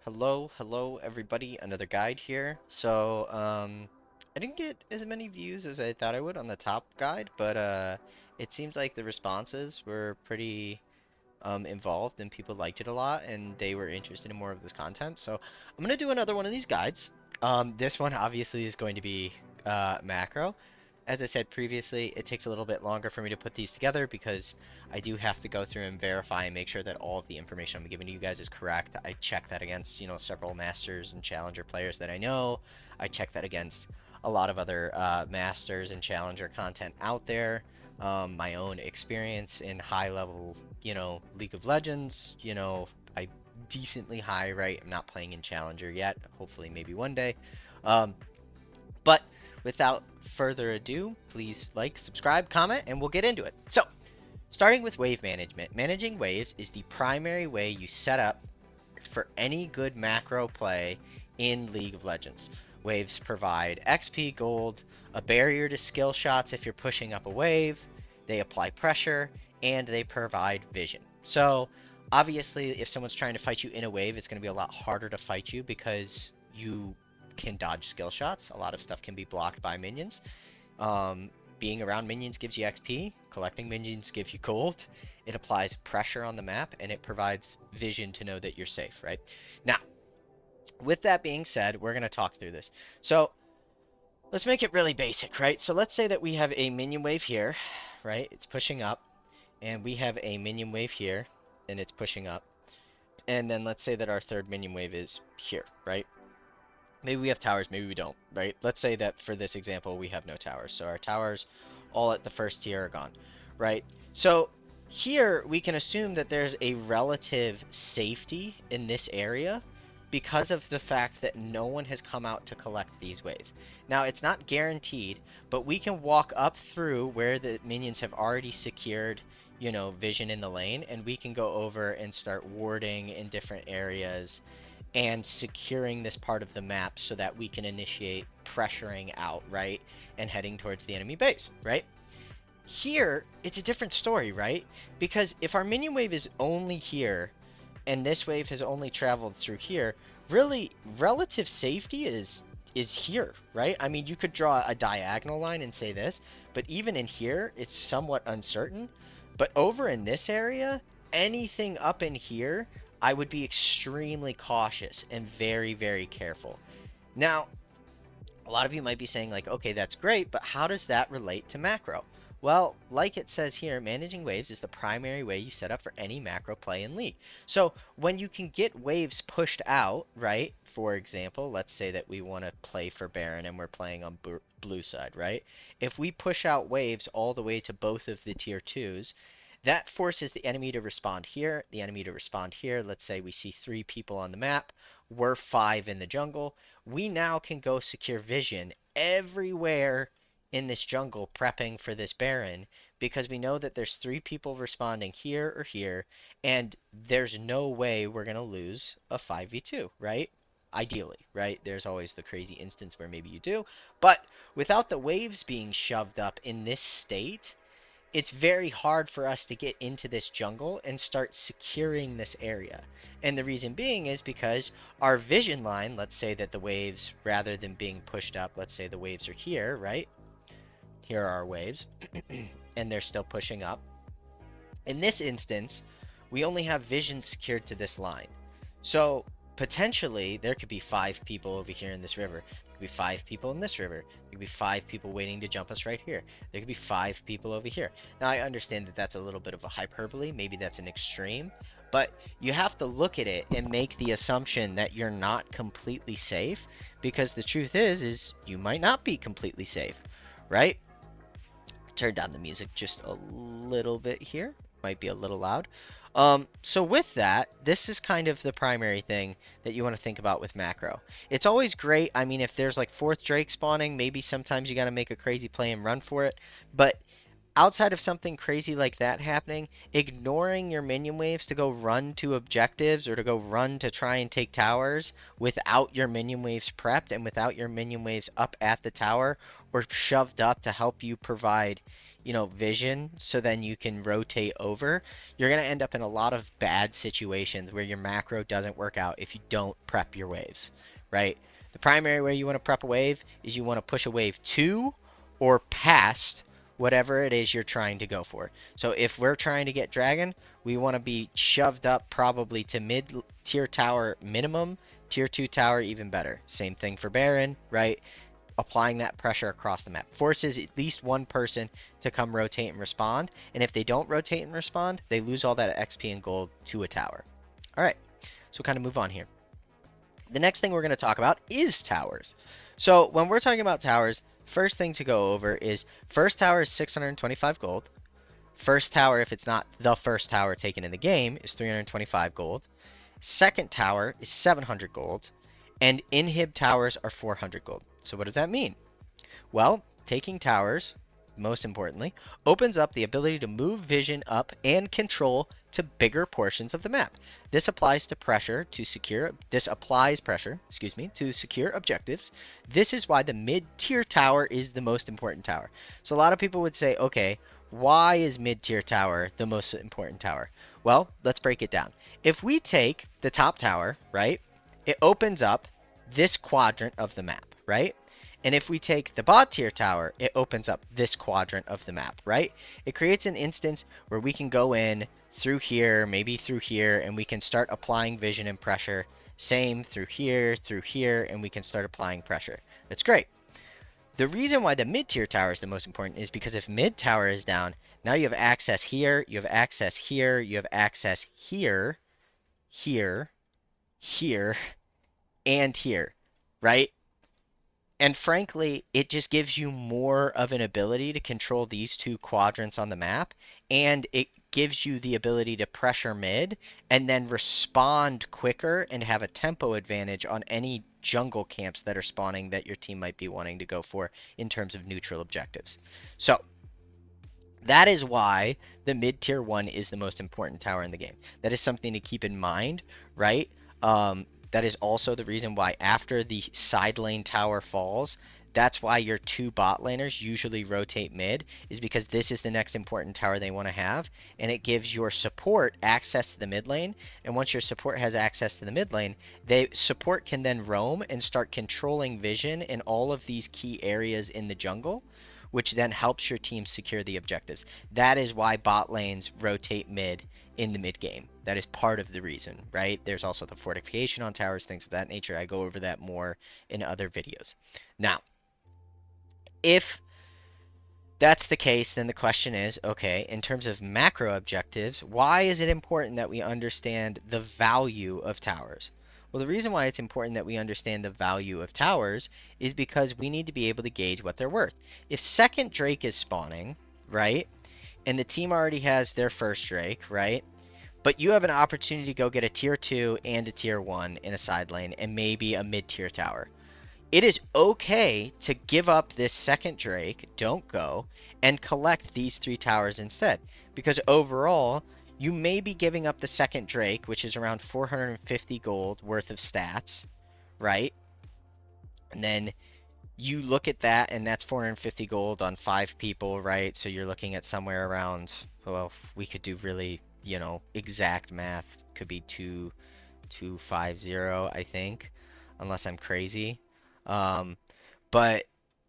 Hello everybody, another guide here. I didn't get as many views as I thought I would on the top guide, but it seems like the responses were pretty involved and people liked it a lot and they were interested in more of this content. So I'm gonna do another one of these guides. This one obviously is going to be macro. As I said previously, it takes a little bit longer for me to put these together because I do have to go through and verify and make sure that all of the information I'm giving to you guys is correct. I check that against, several masters and challenger players that I know. I check that against a lot of other masters and challenger content out there. My own experience in high level, League of Legends, I decently high, right? I'm not playing in challenger yet. Hopefully, maybe one day. Um, but without further ado, please like, subscribe, comment, and we'll get into it. So, starting with wave management. Managing waves is the primary way you set up for any good macro play in League of Legends. Waves provide XP, gold, a barrier to skill shots if you're pushing up a wave, they apply pressure, and they provide vision. So, obviously, if someone's trying to fight you in a wave, it's going to be a lot harder to fight you because you can dodge skill shots. A lot of stuff can be blocked by minions. Um, Being around minions gives you XP, collecting minions gives you gold. It applies pressure on the map, and it provides vision to know that you're safe, right? Now, with that being said, we're going to talk through this. So, let's make it really basic, right? So, let's say that we have a minion wave here, right? It's pushing up, and we have a minion wave here, and it's pushing up. And then let's say that our third minion wave is here, right? Maybe we have towers, maybe we don't, right? Let's say that for this example, we have no towers. So our towers all at the first tier are gone, right? So here we can assume that there's a relative safety in this area because of the fact that no one has come out to collect these waves. Now, it's not guaranteed, but we can walk up through where the minions have already secured, vision in the lane, and we can go over and start warding in different areas and securing this part of the map so that we can initiate pressuring out, right? And heading towards the enemy base, right? Here, it's a different story, right? Because if our minion wave is only here and this wave has only traveled through here, really relative safety is here, right? I mean, you could draw a diagonal line and say this, but even in here, it's somewhat uncertain. But over in this area, anything up in here, I would be extremely cautious and very, very careful. Now, a lot of you might be saying like, okay, that's great, but how does that relate to macro? Well, like it says here, managing waves is the primary way you set up for any macro play in League. So when you can get waves pushed out, right? For example, let's say that we want to play for Baron and we're playing on blue side, right? If we push out waves all the way to both of the tier 2s, that forces the enemy to respond here, the enemy to respond here. Let's say we see 3 people on the map, we're 5 in the jungle. We now can go secure vision everywhere in this jungle prepping for this Baron because we know that there's 3 people responding here or here, and there's no way we're going to lose a 5v2, right? Ideally, right? There's always the crazy instance where maybe you do, but without the waves being shoved up in this state, it's very hard for us to get into this jungle and start securing this area. And the reason being is because our vision line, let's say that the waves, rather than being pushed up, let's say the waves are here, right? Here are our waves, and they're still pushing up. In this instance, we only have vision secured to this line. So potentially there could be 5 people over here in this river. There could be 5 people in this river. There could be 5 people waiting to jump us right here. There could be 5 people over here. Now I understand that that's a little bit of a hyperbole. Maybe that's an extreme. But you have to look at it and make the assumption that you're not completely safe, because the truth is you might not be completely safe, right? Turn down the music just a little bit here. Might be a little loud. So with that, this is kind of the primary thing that you want to think about with macro. It's always great. I mean, if there's like 4th Drake spawning, maybe sometimes you got to make a crazy play and run for it. But outside of something crazy like that happening, ignoring your minion waves to go run to objectives or to go run to try and take towers without your minion waves prepped and without your minion waves up at the tower or shoved up to help you provide, vision so then you can rotate over, you're going to end up in a lot of bad situations where your macro doesn't work out if you don't prep your waves, right? The primary way you want to prep a wave is you want to push a wave to or past whatever it is you're trying to go for. So if we're trying to get dragon, we want to be shoved up probably to mid tier tower minimum, tier 2 tower even better. Same thing for baron, right? Applying that pressure across the map forces at least one person to come rotate and respond, and if they don't rotate and respond, they lose all that XP and gold to a tower. All right, so we'll kind of move on here. The next thing we're going to talk about is towers. So when we're talking about towers, first thing to go over is first tower is 625 gold. First tower, if it's not the first tower taken in the game, is 325 gold. Second tower is 700 gold. And inhib towers are 400 gold. So what does that mean? Well, taking towers, most importantly, opens up the ability to move vision up and control to bigger portions of the map. This applies pressure, excuse me, to secure objectives. This is why the mid-tier tower is the most important tower. So a lot of people would say, okay, why is mid-tier tower the most important tower? Well, let's break it down. If we take the top tower, right, it opens up this quadrant of the map, right? And if we take the bot tier tower, it opens up this quadrant of the map, right? It creates an instance where we can go in through here, maybe through here, and we can start applying vision and pressure. Same through here, and we can start applying pressure. That's great. The reason why the mid-tier tower is the most important is because if mid tower is down, now you have access here, you have access here, you have access here, here, here, and here, right? And frankly, it just gives you more of an ability to control these two quadrants on the map, and it gives you the ability to pressure mid and then respond quicker and have a tempo advantage on any jungle camps that are spawning that your team might be wanting to go for in terms of neutral objectives. So that is why the mid tier 1 is the most important tower in the game. That is something to keep in mind, right? That is also the reason why after the side lane tower falls, that's why your two bot laners usually rotate mid, is because this is the next important tower they want to have, and it gives your support access to the mid lane, and once your support has access to the mid lane, support can then roam and start controlling vision in all of these key areas in the jungle, which then helps your team secure the objectives. That is why bot lanes rotate mid in the mid game. That is part of the reason, right? There's also the fortification on towers, things of that nature. I go over that more in other videos. Now, if that's the case, then the question is, okay, in terms of macro objectives, why is it important that we understand the value of towers? Well, the reason why it's important that we understand the value of towers is because we need to be able to gauge what they're worth. If second Drake is spawning, right, and the team already has their first Drake, right, but you have an opportunity to go get a tier 2 and a tier 1 in a side lane and maybe a mid-tier tower. It is okay to give up this second Drake, don't go, and collect these 3 towers instead. Because overall, you may be giving up the second Drake, which is around 450 gold worth of stats, right? And then you look at that, and that's 450 gold on 5 people, right? So you're looking at somewhere around, well, we could do really, exact math. Could be 250, I think, unless I'm crazy. Um, but,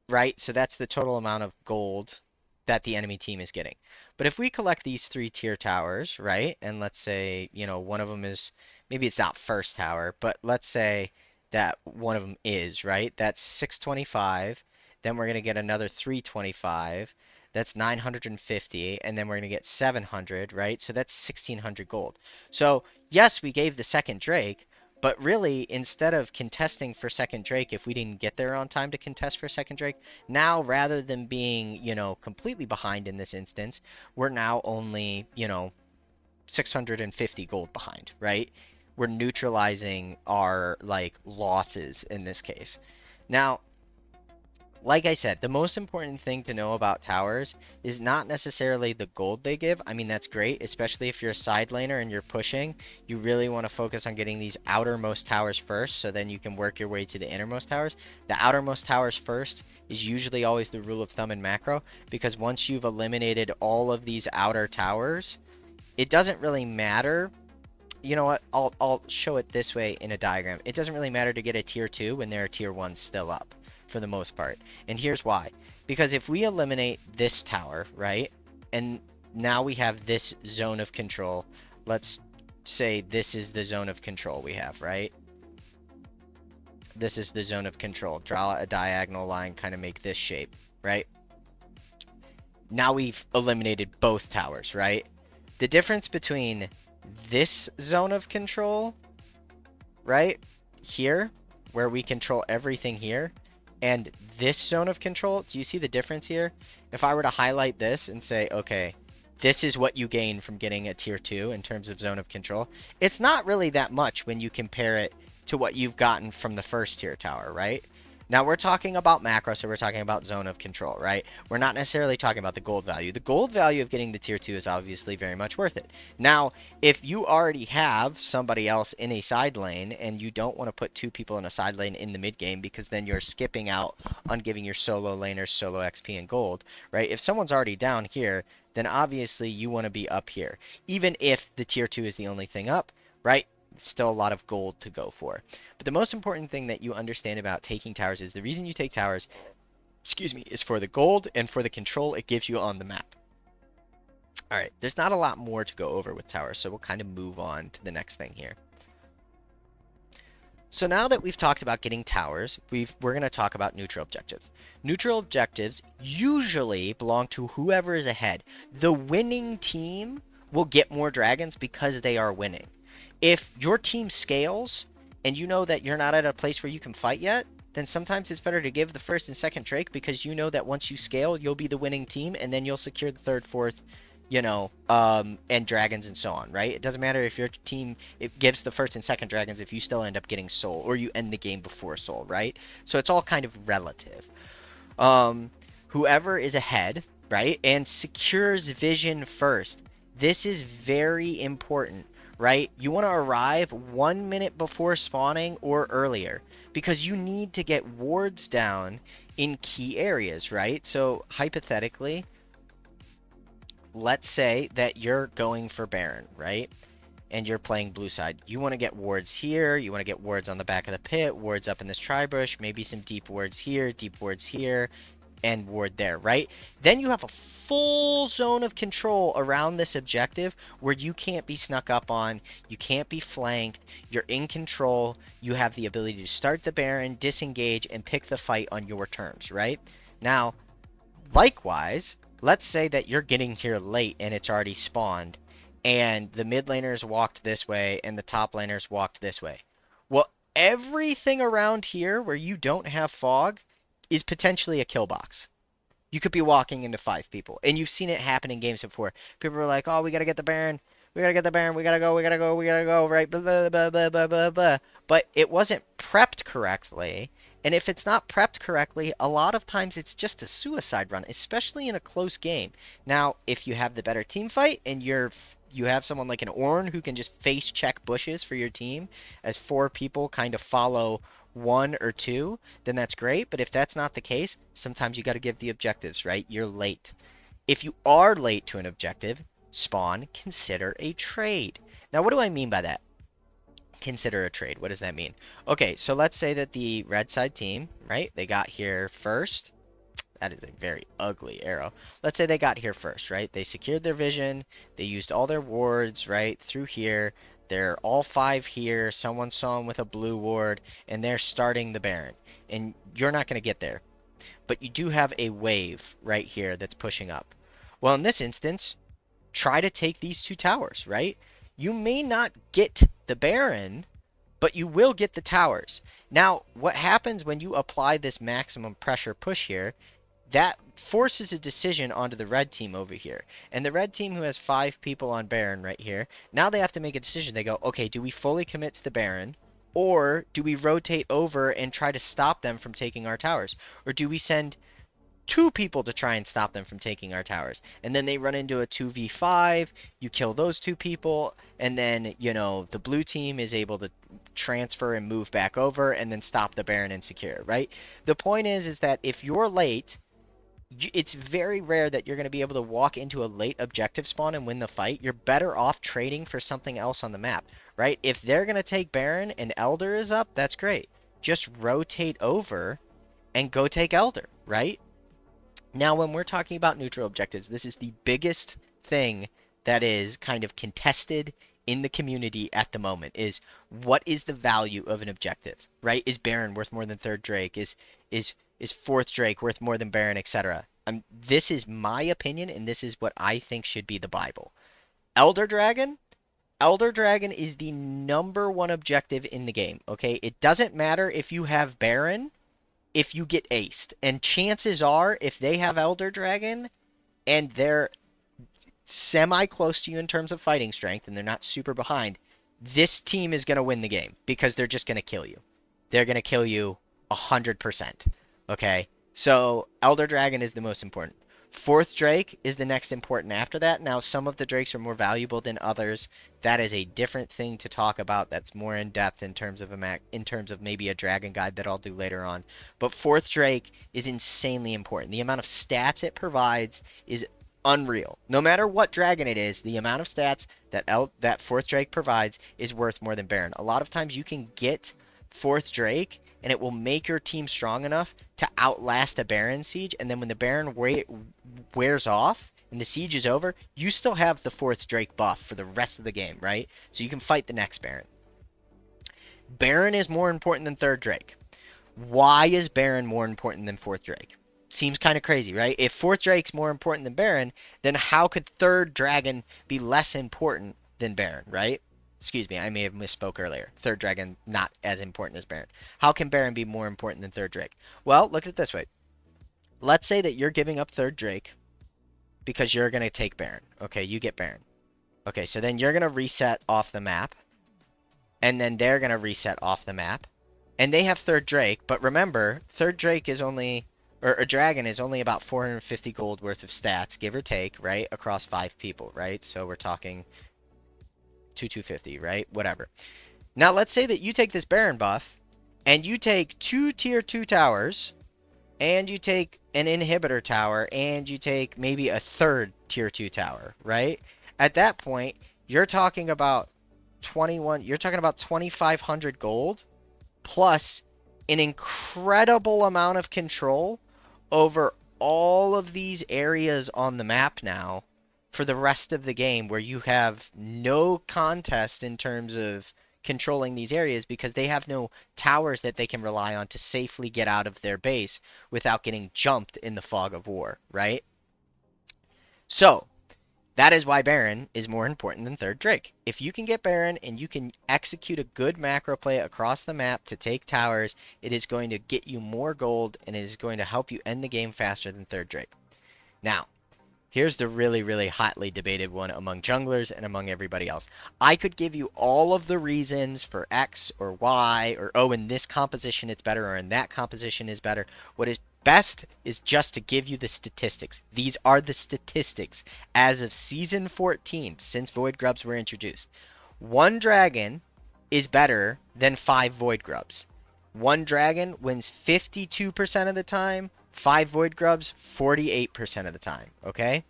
right, so that's the total amount of gold that the enemy team is getting. But if we collect these 3 tier towers, right, and let's say, one of them is, maybe it's not first tower, but let's say that one of them is, right, that's 625, then we're going to get another 325, that's 950, and then we're going to get 700, right, so that's 1600 gold. So, yes, we gave the second Drake, but really, instead of contesting for second Drake, if we didn't get there on time to contest for second Drake, now rather than being, completely behind in this instance, we're now only, 650 gold behind, right? We're neutralizing our, like, losses in this case. Now, Like I said, the most important thing to know about towers is not necessarily the gold they give. I mean, that's great, especially if you're a side laner and you're pushing. You really want to focus on getting these outermost towers first, so then you can work your way to the innermost towers. The outermost towers first is usually always the rule of thumb in macro, because once you've eliminated all of these outer towers, it doesn't really matter. You know what? I'll show it this way in a diagram. It doesn't really matter to get a tier 2 when there are tier 1s still up for the most part. And here's why. Because if we eliminate this tower, right? And now we have this zone of control. Let's say this is the zone of control we have, right? This is the zone of control. Draw a diagonal line, kind of make this shape, right? Now we've eliminated both towers, right? The difference between this zone of control, right here, where we control everything here, and this zone of control, do you see the difference here? If I were to highlight this and say, okay, this is what you gain from getting a tier 2 in terms of zone of control, it's not really that much when you compare it to what you've gotten from the first tier tower, right? Now we're talking about macro, so we're talking about zone of control, right? We're not necessarily talking about the gold value. The gold value of getting the tier 2 is obviously very much worth it. Now, if you already have somebody else in a side lane and you don't want to put two people in a side lane in the mid game because then you're skipping out on giving your solo laners solo XP and gold, right? If someone's already down here, then obviously you want to be up here. Even if the tier 2 is the only thing up, right? Still a lot of gold to go for. But the most important thing that you understand about taking towers is the reason you take towers, excuse me, is for the gold and for the control it gives you on the map. All right, there's not a lot more to go over with towers, so we'll kind of move on to the next thing here. So now that we've talked about getting towers, we're going to talk about neutral objectives. Neutral objectives usually belong to whoever is ahead. The winning team will get more dragons because they are winning. If your team scales and you know that you're not at a place where you can fight yet, then sometimes it's better to give the first and second Drake because you know that once you scale, you'll be the winning team and then you'll secure the third, fourth, and dragons and so on, right? It doesn't matter if your team it gives the first and second dragons if you still end up getting soul or you end the game before soul, right? So it's all kind of relative. Whoever is ahead, right, and secures vision first. This is very important, right? You want to arrive 1 minute before spawning or earlier because you need to get wards down in key areas, right? So hypothetically, let's say that you're going for Baron, right? And you're playing blue side. You want to get wards here. You want to get wards on the back of the pit, wards up in this tri-bush, maybe some deep wards here, and ward there, right? Then you have a full zone of control around this objective where you can't be snuck up on, you can't be flanked, you're in control, you have the ability to start the Baron, disengage, and pick the fight on your terms, right? Now, likewise, let's say that you're getting here late and it's already spawned, and the mid laners walked this way and the top laners walked this way. Well, everything around here where you don't have fog is potentially a kill box. You could be walking into 5 people, and you've seen it happen in games before. People are like, "Oh, we gotta get the Baron. We gotta get the Baron. We gotta go. We gotta go. We gotta go." Right? Blah blah blah blah blah blah blah. But it wasn't prepped correctly. And if it's not prepped correctly, a lot of times it's just a suicide run, especially in a close game. Now, if you have the better team fight and you have someone like an Ornn who can just face check bushes for your team as 4 people kind of follow 1 or 2, then that's great. But if that's not the case, sometimes you got to give the objectives, right? You're late. If you are late to an objective, spawn, consider a trade. Now, what do I mean by that? Consider a trade. What does that mean? Okay, so let's say that the red side team, right? They got here first. That is a very ugly arrow. Let's say they got here first, right? They secured their vision. They used all their wards, right? Through here. They're all 5 here. Someone saw them with a blue ward, and they're starting the Baron. And you're not going to get there. But you do have a wave right here that's pushing up. Well, in this instance, try to take these 2 towers, right? You may not get the Baron, but you will get the towers. Now, what happens when you apply this maximum pressure push here, that forces a decision onto the red team over here. And the red team who has 5 people on Baron right here, now they have to make a decision. They go, okay, do we fully commit to the Baron, Or do we rotate over and try to stop them from taking our towers? Or do we send two people to try and stop them from taking our towers? And then they run into a 2v5, you kill those two people, and then, the blue team is able to transfer and move back over and then stop the Baron and secure, right? The point is that if you're late, it's very rare that you're going to be able to walk into a late objective spawn and win the fight. You're better off trading for something else on the map, right? If they're going to take Baron and Elder is up, that's great. Just rotate over and go take Elder, right? Now, when we're talking about neutral objectives, this is the biggest thing that is kind of contested in the community at the moment is what is the value of an objective, right? Is Baron worth more than third Drake? Is fourth Drake worth more than Baron, etc.? This is my opinion, and this is what I think should be the Bible. Elder Dragon? Elder Dragon is the #1 objective in the game, okay? It doesn't matter if you have Baron if you get aced. And chances are, if they have Elder Dragon and they're semi close to you in terms of fighting strength and they're not super behind, this team is going to win the game because they're just going to kill you. They're going to kill you 100%. Okay? So, Elder Dragon is the most important. Fourth Drake is the next important after that. Now, some of the Drakes are more valuable than others. That is a different thing to talk about. That's more in depth in terms of maybe a Dragon guide that I'll do later on. But fourth Drake is insanely important. The amount of stats it provides is unreal. No matter what dragon it is, the amount of stats that fourth Drake provides is worth more than Baron. A lot of times you can get fourth Drake and it will make your team strong enough to outlast a Baron siege, and then when the Baron wears off and the siege is over, you still have the fourth Drake buff for the rest of the game, right? So you can fight the next Baron. Baron is more important than third Drake. Why is Baron more important than fourth Drake? Seems kind of crazy, right? If fourth Drake's more important than Baron, then how could third Dragon be less important than Baron, right? Excuse me, I may have misspoke earlier. Third Dragon not as important as Baron. How can Baron be more important than third Drake? Well, look at it this way. Let's say that you're giving up third Drake because you're going to take Baron. Okay, you get Baron. Okay, so then you're going to reset off the map. And then they're going to reset off the map. And they have third Drake, but remember, third Drake is only, or a dragon is only about 450 gold worth of stats, give or take, right? Across 5 people, right? So we're talking 250, right? Whatever. Now let's say that you take this Baron buff, and you take 2 tier 2 towers, and you take an inhibitor tower, and you take maybe a third tier 2 tower, right? At that point, you're talking about 2,500 gold, plus an incredible amount of control over all of these areas on the map now for the rest of the game, where you have no contest in terms of controlling these areas because they have no towers that they can rely on to safely get out of their base without getting jumped in the fog of war, right? So, that is why Baron is more important than third Drake. If you can get Baron and you can execute a good macro play across the map to take towers, it is going to get you more gold and it is going to help you end the game faster than third Drake. Now, here's the really, really hotly debated one among junglers and among everybody else. I could give you all of the reasons for X or Y or, oh, in this composition it's better or in that composition is better. What is best is just to give you the statistics. These are the statistics as of Season 14, since Void Grubs were introduced. One dragon is better than 5 Void Grubs. One dragon wins 52% of the time, 5 Void Grubs 48% of the time, okay?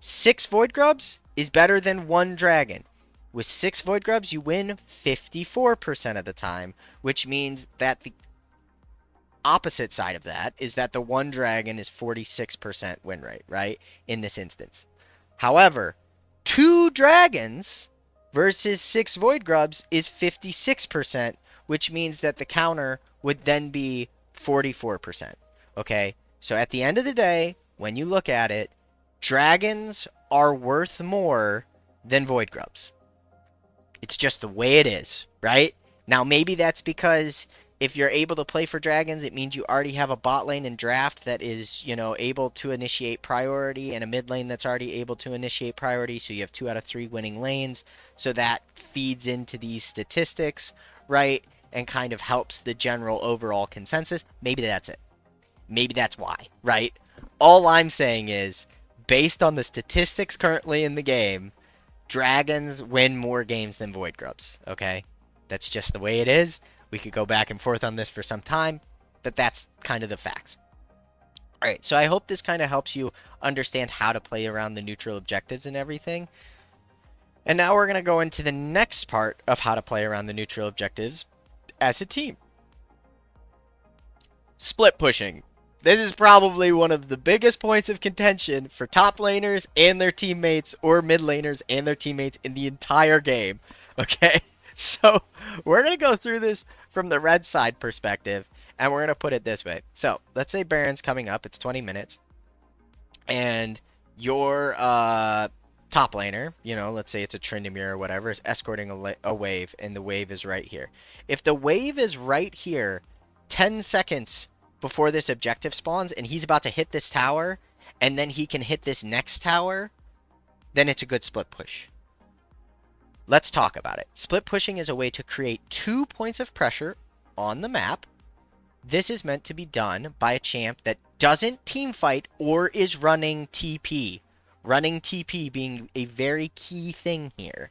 6 Void Grubs is better than 1 dragon. With 6 Void Grubs, you win 54% of the time, which means that the opposite side of that is that the 1 dragon is 46% win rate, right? In this instance. However, 2 dragons versus 6 Void Grubs is 56%, which means that the counter would then be 44%. Okay? So at the end of the day, when you look at it, dragons are worth more than Void Grubs. It's just the way it is, right? Now, maybe that's because if you're able to play for dragons, it means you already have a bot lane and draft that is, able to initiate priority and a mid lane that's already able to initiate priority. So you have 2 out of 3 winning lanes. So that feeds into these statistics, right? and kind of helps the general overall consensus, maybe that's it. Maybe that's why, right? All I'm saying is, based on the statistics currently in the game, dragons win more games than void grubs, okay? That's just the way it is. We could go back and forth on this for some time, but that's kind of the facts. All right, so I hope this kind of helps you understand how to play around the neutral objectives and everything. And now we're going to go into the next part of how to play around the neutral objectives as a team. Split pushing. This is probably one of the biggest points of contention for top laners and their teammates, or mid laners and their teammates in the entire game. Okay, so we're going to go through this from the red side perspective, and we're going to put it this way. So let's say Baron's coming up, it's 20 minutes, and your top laner, let's say it's a Tryndamere or whatever, is escorting a wave, and the wave is right here. If the wave is right here, 10 seconds before this objective spawns, and he's about to hit this tower, and then he can hit this next tower, then it's a good split push. Let's talk about it. Split pushing is a way to create 2 points of pressure on the map. This is meant to be done by a champ that doesn't team fight or is running TP. Running TP being a very key thing here.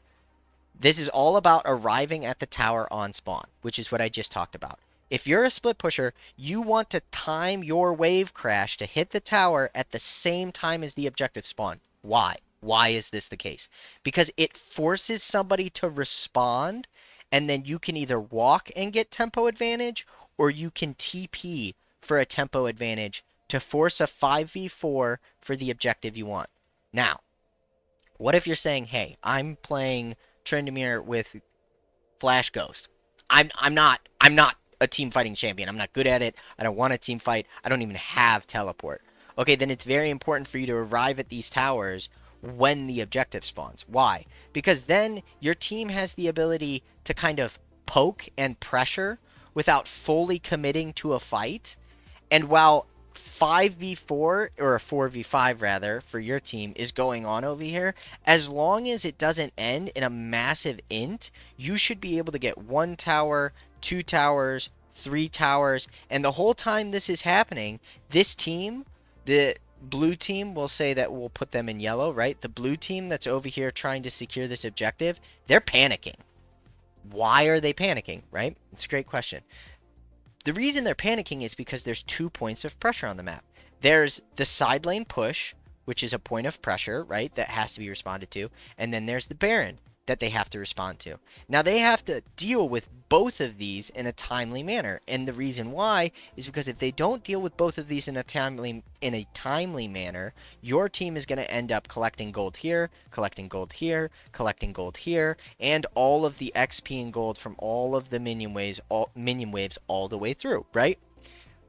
This is all about arriving at the tower on spawn, which is what I just talked about. If you're a split pusher, you want to time your wave crash to hit the tower at the same time as the objective spawn. Why? Why is this the case? Because it forces somebody to respond, and then you can either walk and get tempo advantage, or you can TP for a tempo advantage to force a 5v4 for the objective you want. Now, what if you're saying, hey, I'm playing Tryndamere with Flash Ghost. I'm not a team fighting champion. I'm not good at it. I don't want to team fight. I don't even have teleport. Okay, then it's very important for you to arrive at these towers when the objective spawns. Why? Because then your team has the ability to kind of poke and pressure without fully committing to a fight. And while 5v4 or a 4v5 rather for your team is going on over here, as long as it doesn't end in a massive int, you should be able to get 1 tower, 2 towers, 3 towers, and the whole time this is happening, this team, the blue team, will say that we'll put them in yellow, right? The blue team that's over here trying to secure this objective, they're panicking. Why are they panicking, right? It's a great question. The reason they're panicking is because there's 2 points of pressure on the map. There's the side lane push, which is a point of pressure, right, that has to be responded to, and then there's the Baron that they have to respond to. Now they have to deal with both of these in a timely manner, and the reason why is because if they don't deal with both of these in a timely manner, your team is going to end up collecting gold here, collecting gold here, collecting gold here, and all of the XP and gold from all of the minion waves all the way through, right?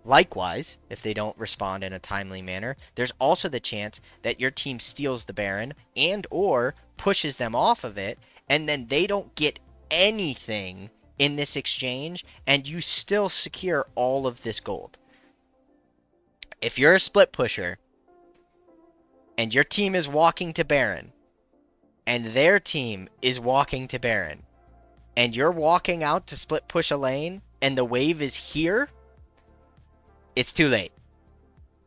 Likewise, if they don't respond in a timely manner, there's also the chance that your team steals the Baron and or pushes them off of it, and then they don't get anything in this exchange, and you still secure all of this gold. If you're a split pusher, and your team is walking to Baron, and their team is walking to Baron, and you're walking out to split push a lane, and the wave is here, it's too late.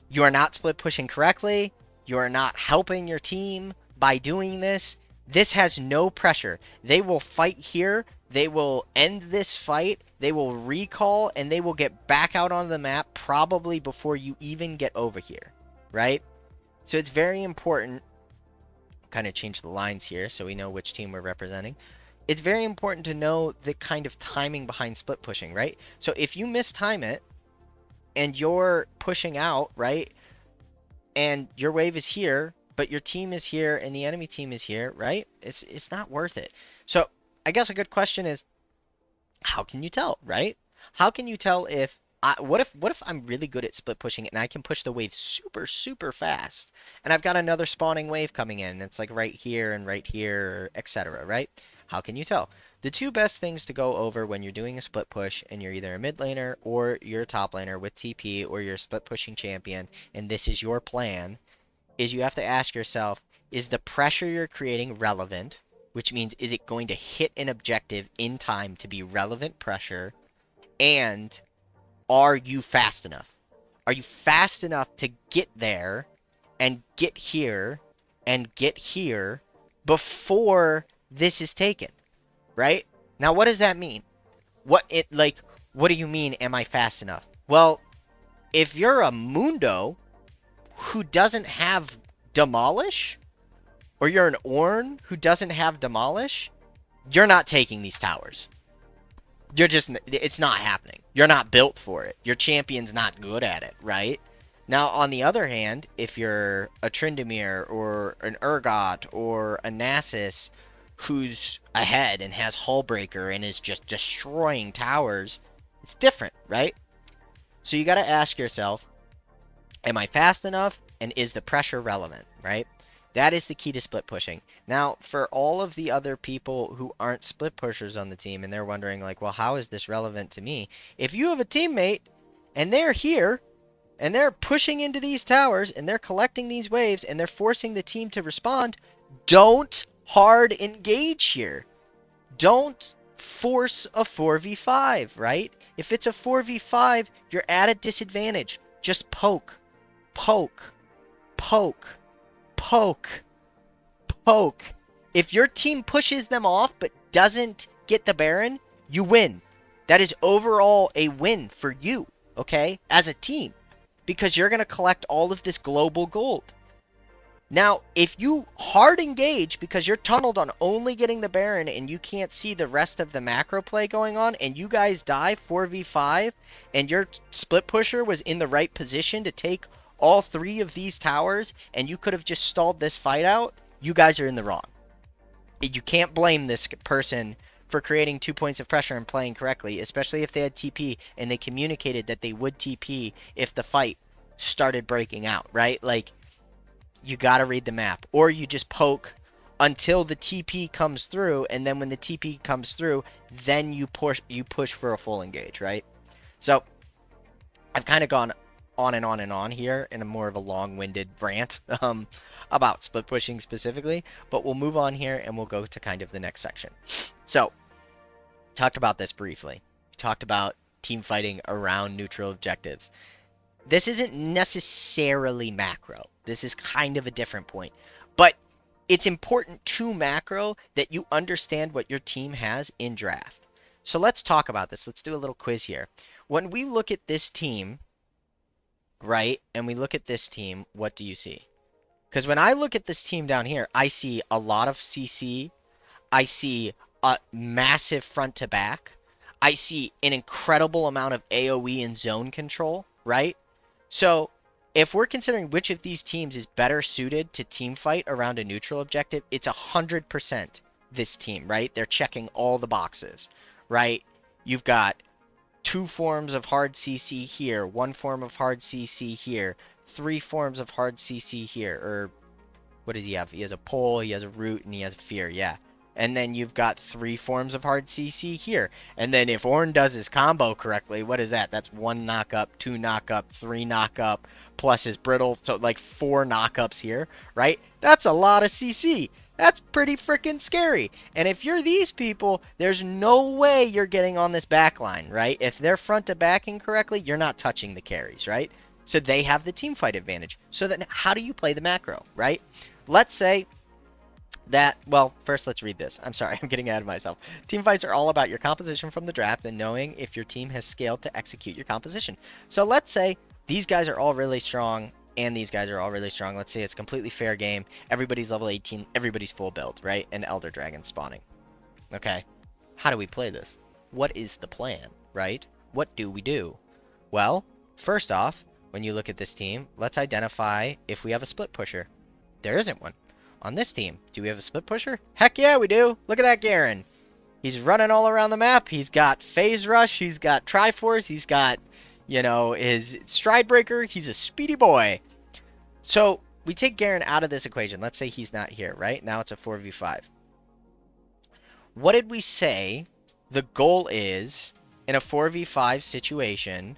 You are not split pushing correctly. You are not helping your team by doing this. This has no pressure. They will fight here. They will end this fight. They will recall, and they will get back out on the map probably before you even get over here, right? So it's very important. Kind of change the lines here so we know which team we're representing. It's very important to know the kind of timing behind split pushing, right? So if you mistime it, and you're pushing out, right? And your wave is here, but your team is here and the enemy team is here, right? It's not worth it. So I guess a good question is, how can you tell, right? How can you tell if what if I'm really good at split pushing and I can push the wave super fast, and I've got another spawning wave coming in, and it's like right here, etc., right? How can you tell? The 2 best things to go over when you're doing a split push and you're either a mid laner or you're a top laner with TP, or you're a split pushing champion and this is your plan, is you have to ask yourself, is the pressure you're creating relevant? Which means, is it going to hit an objective in time to be relevant pressure? And are you fast enough? Are you fast enough to get there and get here and get here before this is taken, right? Now, what does that mean? What do you mean, am I fast enough? Well, if you're a Mundo who doesn't have Demolish, or you're an Ornn who doesn't have Demolish, you're not taking these towers. It's not happening. You're not built for it. Your champion's not good at it, right? Now, on the other hand, if you're a Tryndamere or an Urgot or a Nasus who's ahead and has Hullbreaker and is just destroying towers, it's different, right? So you got to ask yourself, am I fast enough and is the pressure relevant, right? That is the key to split pushing. Now, for all of the other people who aren't split pushers on the team and they're wondering like, well, how is this relevant to me? If you have a teammate and they're here and they're pushing into these towers and they're collecting these waves and they're forcing the team to respond, don't hard engage here. Don't force a 4v5, right? If it's a 4v5, you're at a disadvantage. Just poke, poke, poke, poke, poke. If your team pushes them off but doesn't get the Baron, you win. That is overall a win for you, okay, as a team, because you're going to collect all of this global gold. Now, if you hard engage because you're tunneled on only getting the Baron and you can't see the rest of the macro play going on and you guys die 4v5 and your split pusher was in the right position to take all three of these towers and you could have just stalled this fight out, you guys are in the wrong. You can't blame this person for creating 2 points of pressure and playing correctly, especially if they had TP and they communicated that they would TP if the fight started breaking out, right? Like, you got to read the map, or you just poke until the TP comes through, and then when the TP comes through, then you push for a full engage, right? So I've kind of gone on and on and on here in a more of a long-winded rant about split pushing specifically, but we'll move on here and we'll go to kind of the next section. So talked about this briefly. Talked about team fighting around neutral objectives. This isn't necessarily macro. This is kind of a different point. But it's important to macro that you understand what your team has in draft. So let's talk about this. Let's do a little quiz here. When we look at this team, right, and we look at this team, what do you see? Because when I look at this team down here, I see a lot of CC. I see a massive front to back. I see an incredible amount of AoE and zone control, right? So, if we're considering which of these teams is better suited to team fight around a neutral objective, it's 100% this team, right? They're checking all the boxes, right? You've got 2 forms of hard CC here, 1 form of hard CC here, 3 forms of hard CC here, or what does he have? He has a pole, he has a root, and he has a fear, yeah. And then you've got 3 forms of hard CC here. And then if Ornn does his combo correctly, what is that? That's 1 knock-up, 2 knock-up, 3 knock-up, plus his brittle, so like 4 knock-ups here, right? That's a lot of CC. That's pretty freaking scary. And if you're these people, there's no way you're getting on this back line, right? If they're front to backing correctly, you're not touching the carries, right? So they have the team fight advantage. So then how do you play the macro, right? Let's say that, well, first let's read this. I'm sorry, I'm getting ahead of myself. Team fights are all about your composition from the draft and knowing if your team has scaled to execute your composition. So let's say these guys are all really strong and these guys are all really strong. Let's say it's completely fair game. Everybody's level 18, everybody's full build, right? And Elder Dragon spawning. Okay, how do we play this? What is the plan, right? What do we do? Well, first off, when you look at this team, let's identify if we have a split pusher. There isn't one. On this team, do we have a split pusher? Heck yeah, we do. Look at that Garen. He's running all around the map. He's got phase rush. He's got Triforce. He's got, you know, his stride breaker. He's a speedy boy. So we take Garen out of this equation. Let's say he's not here, right? Now it's a 4v5. What did we say the goal is in a 4v5 situation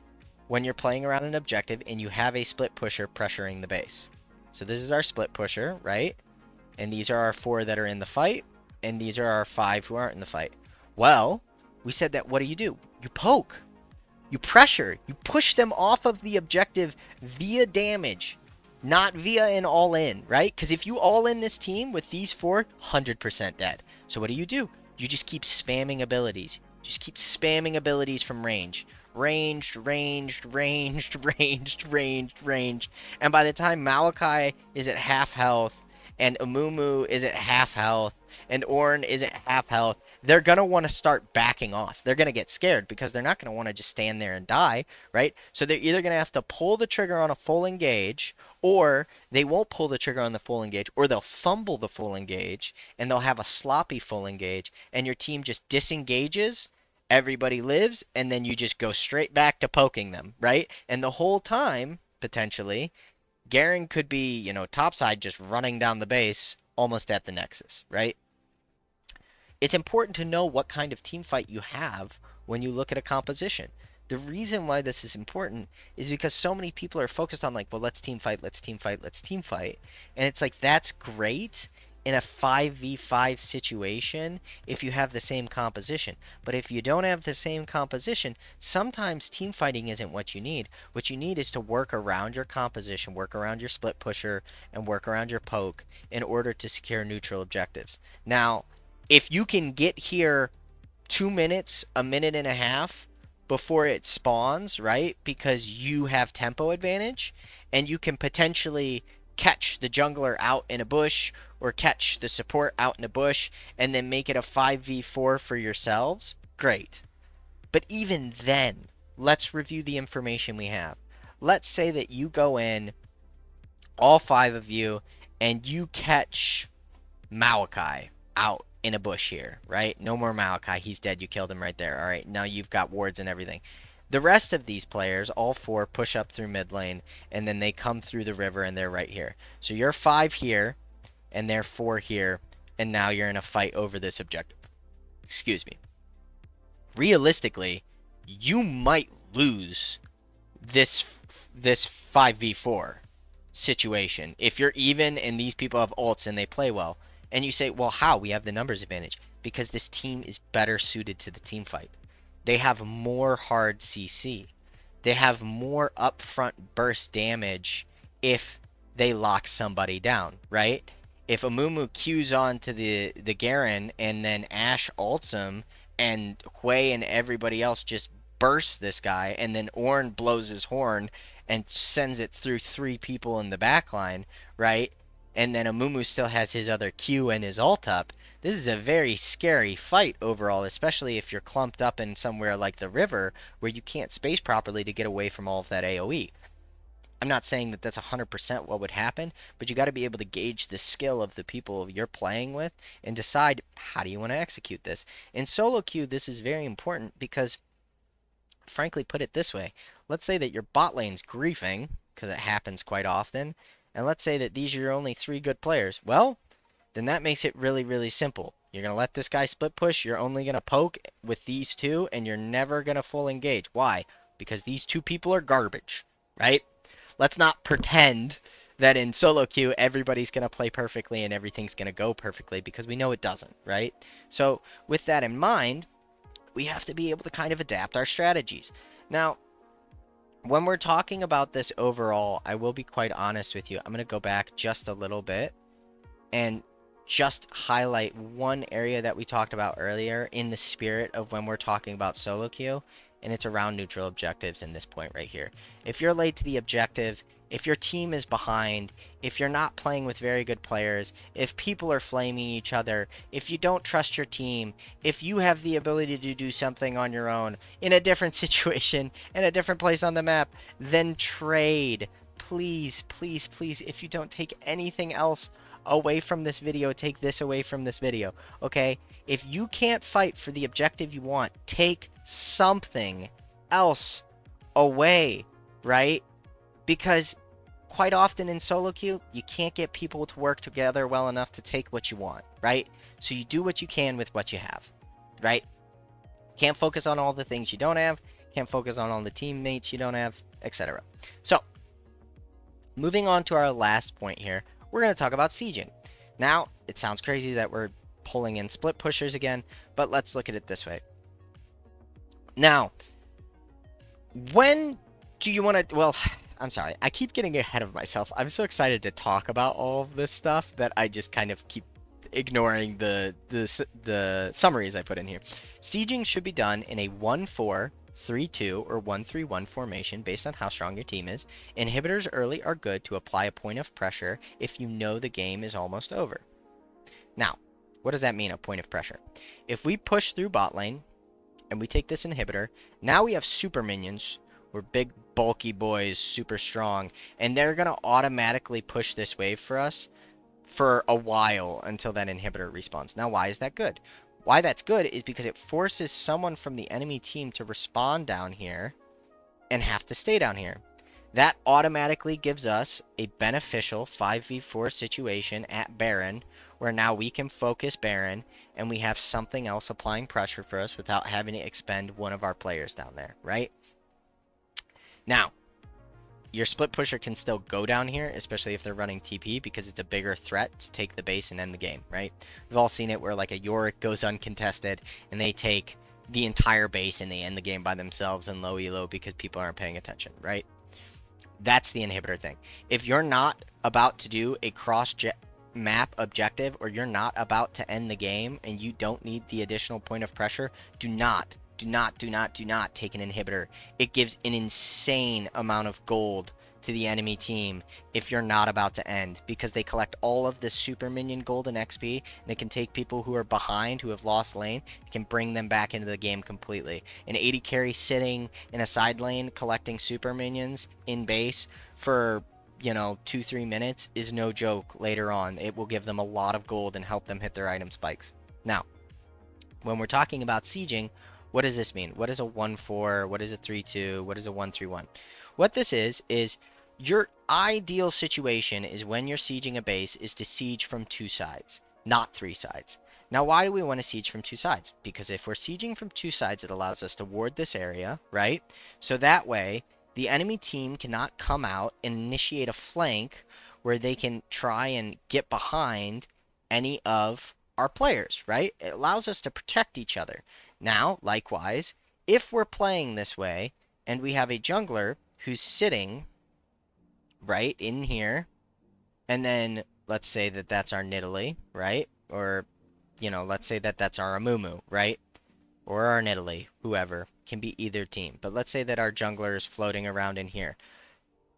when you're playing around an objective and you have a split pusher pressuring the base? So this is our split pusher, right? And these are our 4 that are in the fight, and these are our 5 who aren't in the fight. Well, we said that what do? You poke. You pressure, you push them off of the objective via damage, not via an all in, right? Because if you all in this team with these four, 100% dead. So what do? You just keep spamming abilities. Just keep spamming abilities from range. Ranged, ranged, ranged, ranged, ranged, ranged. And by the time Maokai is at half health, and Amumu is at half health, and Ornn is at half health, they're going to want to start backing off. They're going to get scared because they're not going to want to just stand there and die, right? So they're either going to have to pull the trigger on a full engage, or they won't pull the trigger on the full engage, or they'll fumble the full engage, and they'll have a sloppy full engage, and your team just disengages, everybody lives, and then you just go straight back to poking them, right? And the whole time, potentially, Garen could be, topside just running down the base almost at the Nexus, right? It's important to know what kind of team fight you have when you look at a composition. The reason why this is important is because so many people are focused on like, well, let's team fight, let's team fight, let's team fight. And it's like, that's great in a 5v5 situation if you have the same composition. But if you don't have the same composition, sometimes team fighting isn't what you need. What you need is to work around your composition, work around your split pusher, and work around your poke in order to secure neutral objectives. Now, if you can get here 2 minutes, a minute and a half before it spawns, right? Because you have tempo advantage and you can potentially catch the jungler out in a bush or catch the support out in a bush and then make it a 5v4 for yourselves, great. But even then, let's review the information we have. Let's say that you go in, all five of you, and you catch Maokai out in a bush here, right? No more Maokai. He's dead. You killed him right there. All right, now you've got wards and everything. The rest of these players, all four, push up through mid lane, and then they come through the river, and they're right here. So you're 5 here, and they're 4 here, and now you're in a fight over this objective. Excuse me. Realistically, you might lose this 5v4 situation if you're even and these people have ults and they play well. And you say, well, how? We have the numbers advantage. Because this team is better suited to the team fight. They have more hard CC. They have more upfront burst damage if they lock somebody down, right? If Amumu Q's on to the Garen and then Ashe ults him and Hui and everybody else just bursts this guy and then Ornn blows his horn and sends it through 3 people in the backline, right? And then Amumu still has his other Q and his ult up. This is a very scary fight overall, especially if you're clumped up in somewhere like the river where you can't space properly to get away from all of that AoE. I'm not saying that that's 100% what would happen, but you got to be able to gauge the skill of the people you're playing with and decide how do you want to execute this. In solo queue, this is very important because, frankly, put it this way. Let's say that your bot lane's griefing, because it happens quite often, and let's say that these are your only 3 good players. Well, then that makes it really, really simple. You're going to let this guy split push. You're only going to poke with these 2, and you're never going to full engage. Why? Because these 2 people are garbage, right? Let's not pretend that in solo queue everybody's going to play perfectly and everything's going to go perfectly, because we know it doesn't, right? So with that in mind, we have to be able to kind of adapt our strategies. Now, when we're talking about this overall, I will be quite honest with you. I'm going to go back just a little bit and just highlight one area that we talked about earlier in the spirit of when we're talking about solo queue, and it's around neutral objectives in this point right here. If you're late to the objective, if your team is behind, if you're not playing with very good players, if people are flaming each other, if you don't trust your team, if you have the ability to do something on your own in a different situation, in a different place on the map, then trade. Please, please, please, if you don't take anything else away from this video, take this away from this video, okay? If you can't fight for the objective you want, take something else away, right? Because quite often in solo queue, you can't get people to work together well enough to take what you want, right? So you do what you can with what you have, right? Can't focus on all the things you don't have, can't focus on all the teammates you don't have, etc. So, moving on to our last point here, we're going to talk about sieging. Now, it sounds crazy that we're pulling in split pushers again, but let's look at it this way. Now, When do you want to? Well, I'm sorry. I keep getting ahead of myself. I'm so excited to talk about all of this stuff that I just kind of keep ignoring the summaries I put in here. Sieging should be done in a 1-4, 3-2, or 1-3-1 formation based on how strong your team is. Inhibitors early are good to apply a point of pressure if you know the game is almost over. Now, what does that mean, a point of pressure? If we push through bot lane, and we take this inhibitor, now we have super minions. We're big, bulky boys, super strong, and they're going to automatically push this wave for us for a while until that inhibitor respawns. Now, why is that good? Why that's good is because it forces someone from the enemy team to respawn down here and have to stay down here. That automatically gives us a beneficial 5v4 situation at Baron, where now we can focus Baron, and we have something else applying pressure for us without having to expend one of our players down there, right? Now, your split pusher can still go down here, especially if they're running TP, because it's a bigger threat to take the base and end the game, right? We've all seen it where like a Yorick goes uncontested, and they take the entire base and they end the game by themselves in low elo because people aren't paying attention, right? That's the inhibitor thing. If you're not about to do a cross map objective, or you're not about to end the game and you don't need the additional point of pressure, do not take an inhibitor. It gives an insane amount of gold to the enemy team if you're not about to end, because they collect all of this super minion gold and XP, and it can take people who are behind, who have lost lane, it can bring them back into the game completely. An 80 carry sitting in a side lane collecting super minions in base for 2-3 minutes is no joke later on. It will give them a lot of gold and help them hit their item spikes. Now, when we're talking about sieging, what does this mean? What is a 1-4? What is a 3-2? What is a 1-3-1? What this is your ideal situation is when you're sieging a base is to siege from 2 sides, not 3 sides. Now, why do we want to siege from 2 sides? Because if we're sieging from 2 sides, it allows us to ward this area, right? So that way, the enemy team cannot come out and initiate a flank where they can try and get behind any of our players, right? It allows us to protect each other. Now, likewise, if we're playing this way and we have a jungler who's sitting right in here, and then let's say that that's our Nidalee, right? Or, let's say that that's our Amumu, right? Or our Nidalee, whoever, can be either team. But let's say that our jungler is floating around in here.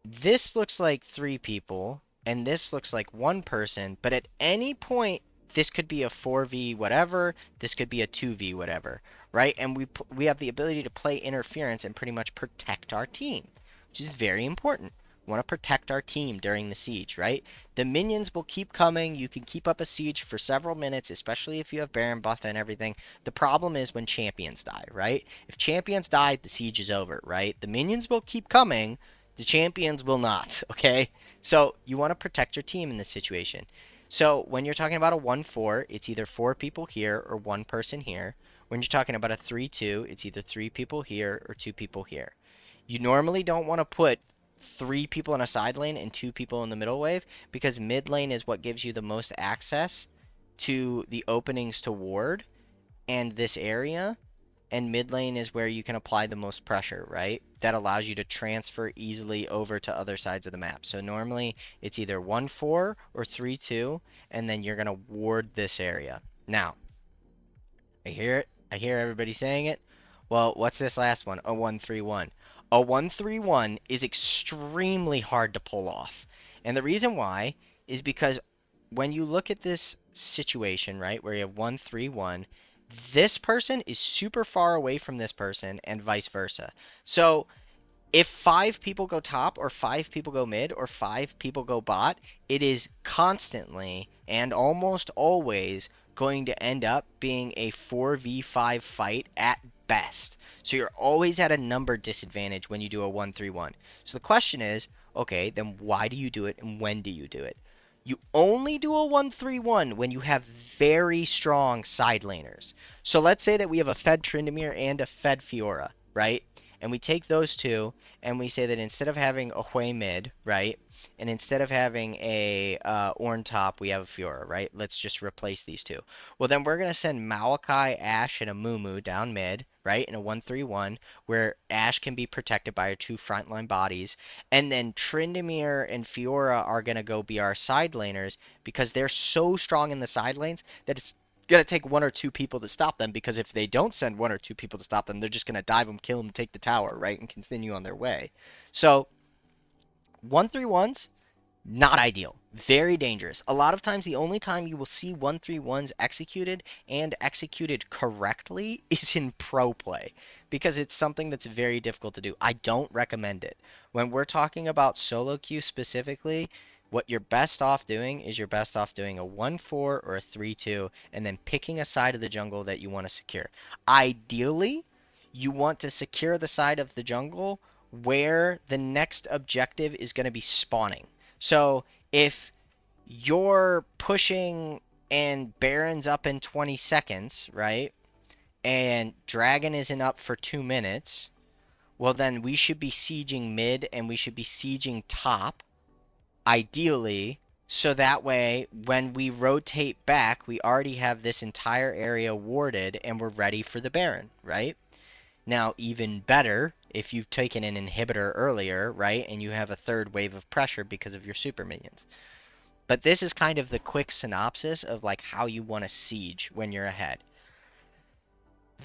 This looks like 3 people, and this looks like 1 person, but at any point, this could be a 4v whatever, this could be a 2v whatever, right? And we have the ability to play interference and pretty much protect our team, which is very important. We want to protect our team during the siege, right? The minions will keep coming. You can keep up a siege for several minutes, especially if you have Baron buff and everything. The problem is when champions die, right? If champions die, the siege is over, right? The minions will keep coming. The champions will not, okay? So you want to protect your team in this situation. So when you're talking about a 1-4, it's either 4 people here or 1 person here. When you're talking about a 3-2, it's either 3 people here or 2 people here. You normally don't want to put 3 people in a side lane and 2 people in the middle wave, because mid lane is what gives you the most access to the openings to ward and this area, and mid lane is where you can apply the most pressure, right? That allows you to transfer easily over to other sides of the map. So normally it's either 1-4 or 3-2, and then you're going to ward this area. Now, I hear it. I hear everybody saying it. Well, what's this last one? A 1-3-1. A 1-3-1 is extremely hard to pull off. And the reason why is because when you look at this situation, right, where you have 1-3-1, this person is super far away from this person and vice versa. So if 5 people go top or 5 people go mid or 5 people go bot, it is constantly and almost always going to end up being a 4v5 fight at best. So you're always at a number disadvantage when you do a 1-3-1. So the question is, okay, then why do you do it and when do you do it? You only do a 1-3-1 when you have very strong side laners. So let's say that we have a Fed Tryndamere and a Fed Fiora, right? And we take those two and we say that instead of having a Hui mid, right, and instead of having a Ornn top, we have a Fiora, right? Let's just replace these two. Well, then we're going to send Maokai, Ashe, and a Mumu down mid, right, in a 1-3-1, where Ashe can be protected by our two frontline bodies. And then Tryndamere and Fiora are going to go be our side laners because they're so strong in the side lanes that it's going to take one or two people to stop them, because if they don't send one or two people to stop them, they're just going to dive them, kill them, take the tower, right, and continue on their way. So 1-3-1s, not ideal. Very dangerous. A lot of times, the only time you will see 1-3-1s executed and executed correctly is in pro play, because it's something that's very difficult to do. I don't recommend it. When we're talking about solo queue specifically, what you're best off doing is you're best off doing a 1-4 or a 3-2 and then picking a side of the jungle that you want to secure. Ideally, you want to secure the side of the jungle where the next objective is going to be spawning. So if you're pushing and Baron's up in 20 seconds, right? And Dragon isn't up for 2 minutes, well then we should be sieging mid and we should be sieging top, ideally, so that way when we rotate back, we already have this entire area warded and we're ready for the Baron, right? Now, even better, if you've taken an inhibitor earlier, right, and you have a third wave of pressure because of your super minions. But this is kind of the quick synopsis of like how you want to siege when you're ahead.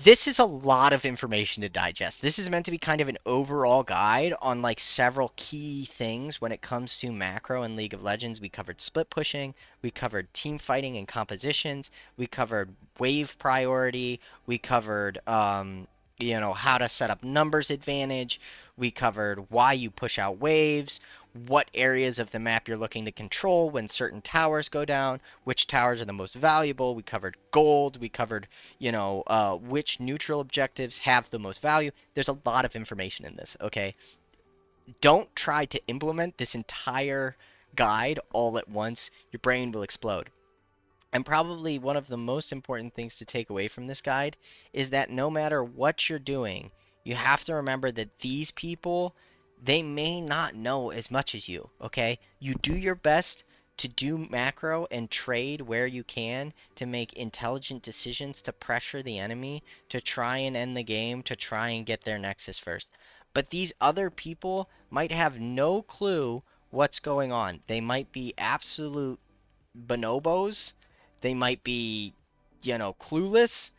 This is a lot of information to digest. This is meant to be kind of an overall guide on like several key things when it comes to macro and League of Legends. We covered split pushing, we covered team fighting and compositions, we covered wave priority, we covered how to set up numbers advantage, we covered why you push out waves, what areas of the map you're looking to control when certain towers go down, which towers are the most valuable. We covered gold. We covered, which neutral objectives have the most value. There's a lot of information in this, okay? Don't try to implement this entire guide all at once. Your brain will explode. And probably one of the most important things to take away from this guide is that no matter what you're doing, you have to remember that these people, they may not know as much as you, okay? You do your best to do macro and trade where you can to make intelligent decisions to pressure the enemy, to try and end the game, to try and get their nexus first. But these other people might have no clue what's going on. They might be absolute bonobos. They might be, clueless,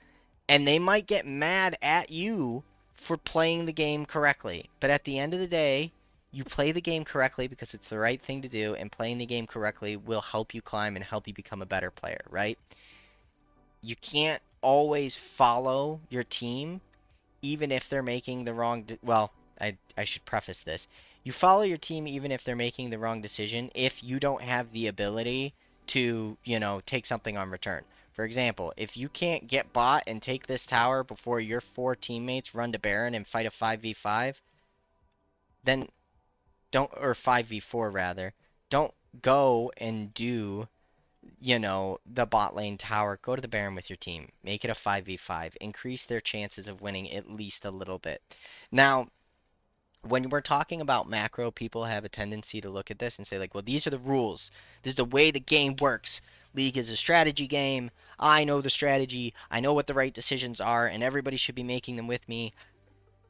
and they might get mad at you for playing the game correctly. But at the end of the day, you play the game correctly because it's the right thing to do, and playing the game correctly will help you climb and help you become a better player, right? You can't always follow your team even if they're making the wrong well, I should preface this. You follow your team even if they're making the wrong decision if you don't have the ability to, take something on return. For example, if you can't get bot and take this tower before your 4 teammates run to Baron and fight a 5v5, then don't, or 5v4 rather, don't go and do, the bot lane tower. Go to the Baron with your team. Make it a 5v5. Increase their chances of winning at least a little bit. Now, when we're talking about macro, people have a tendency to look at this and say, like, well, these are the rules. This is the way the game works. League is a strategy game. I know the strategy. I know what the right decisions are, and everybody should be making them with me.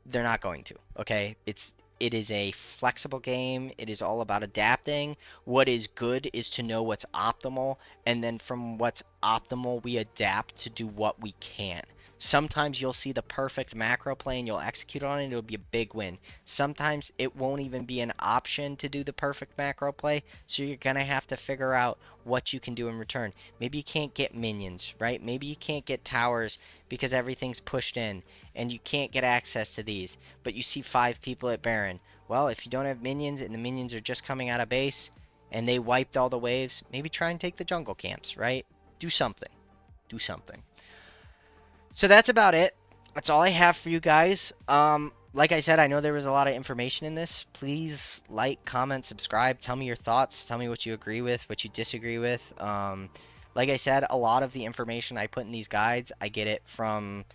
They're not going to, okay? It is a flexible game. It is all about adapting. What is good is to know what's optimal, and then from what's optimal, we adapt to do what we can. Sometimes you'll see the perfect macro play and you'll execute on it and it'll be a big win. Sometimes it won't even be an option to do the perfect macro play, so you're going to have to figure out what you can do in return. Maybe you can't get minions, right? Maybe you can't get towers because everything's pushed in and you can't get access to these, but you see 5 people at Baron. Well, if you don't have minions and the minions are just coming out of base and they wiped all the waves, maybe try and take the jungle camps, right? Do something. Do something. So that's about it. That's all I have for you guys. Like I said, I know there was a lot of information in this. Please like, comment, subscribe. Tell me your thoughts. Tell me what you agree with, what you disagree with. Like I said, a lot of the information I put in these guides, I get it from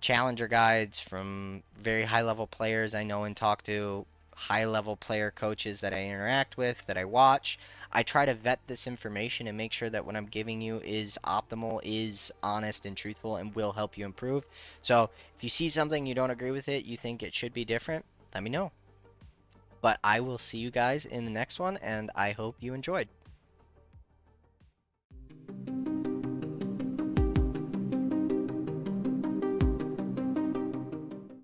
challenger guides from very high level players I know and talk to, high level player coaches that I interact with, that I watch. I try to vet this information and make sure that what I'm giving you is optimal, is honest and truthful, and will help you improve. So if you see something you don't agree with it, you think it should be different, let me know. But I will see you guys in the next one, and I hope you enjoyed.